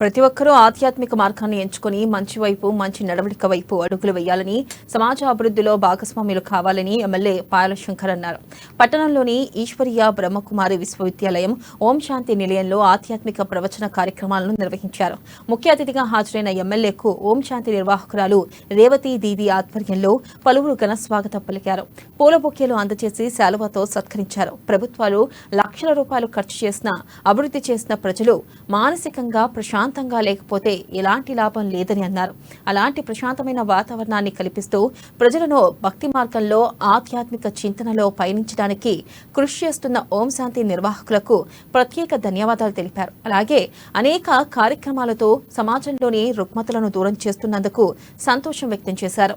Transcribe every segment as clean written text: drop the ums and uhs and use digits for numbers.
ప్రతి ఒక్కరూ ఆధ్యాత్మిక మార్గాన్ని ఎంచుకుని మంచి వైపు మంచి నడవడిక వైపు అడుగులు వేయాలని సమాజ అభివృద్ధిలో భాగస్వాములు కావాలని ఎమ్మెల్యే పాయల శంకర్ అన్నారు. పట్టణంలోని ఈశ్వరీయ బ్రహ్మకుమారి విశ్వవిద్యాలయం ఓం శాంతి నిలయంలో ఆధ్యాత్మిక ప్రవచన కార్యక్రమాలను నిర్వహించారు. ముఖ్య అతిథిగా హాజరైన ఎమ్మెల్యేకు ఓం శాంతి నిర్వాహకురాలు రేవతి దీది ఆధ్వర్యంలో పలువురు ఘన స్వాగతం పలికారు. పూల బొకేలు అందజేసి శాలువాతో సత్కరించారు. ప్రభుత్వాలు లక్షల రూపాయలు ఖర్చు చేసిన అభివృద్ధి చేసిన ప్రజలు మానసికంగా ప్రశాంతంగా లేకపోతే ఎలాంటి లాభం లేదని అన్నారు. అలాంటి ప్రశాంతమైన వాతావరణాన్ని కల్పిస్తూ ప్రజలను భక్తి మార్గంలో ఆధ్యాత్మిక చింతనలో పయనించడానికి కృషి చేస్తున్న ఓం శాంతి నిర్వాహకులకు ప్రత్యేక ధన్యవాదాలు తెలిపారు. అలాగే అనేక కార్యక్రమాలతో సమాజంలోని రుగ్మతలను దూరం చేస్తున్నందుకు సంతోషం వ్యక్తం చేశారు.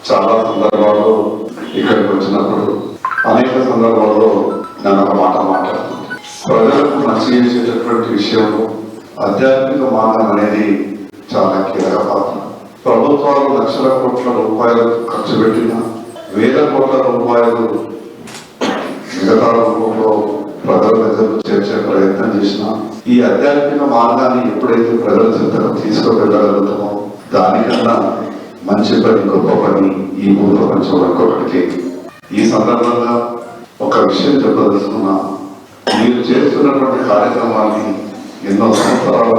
చాలా సందర్భాల్లో ఇక్కడికి వచ్చినప్పుడు అనేక సందర్భాల్లో నేను ఒక మాట మాట్లాడుతున్నాను. ప్రజలకు మంచి చేసేటటువంటి విషయంలో ఆధ్యాత్మిక మార్గం అనేది చాలా కీలక పాత్ర. ప్రభుత్వాలు లక్షల కోట్ల రూపాయలు ఖర్చు పెట్టిన, వేల కోట్ల రూపాయలు మిగతా రూపంలో ప్రజల దగ్గరకు చేర్చే ప్రయత్నం చేసిన ఈ ఆధ్యాత్మిక మార్గాన్ని ఎప్పుడైతే ప్రజల చెంతకు తీసుకువెళ్ళగలుగుతామో దానికన్నా మంచి పని, గొప్ప పని ఈ భూ ప్రపంచంలో ఇంకొకటికి. ఈ సందర్భంగా ఒక విషయం చెప్పదలుచుకున్నా. మీరు చేస్తున్నటువంటి కార్యక్రమాన్ని ఎన్నో సంవత్సరాల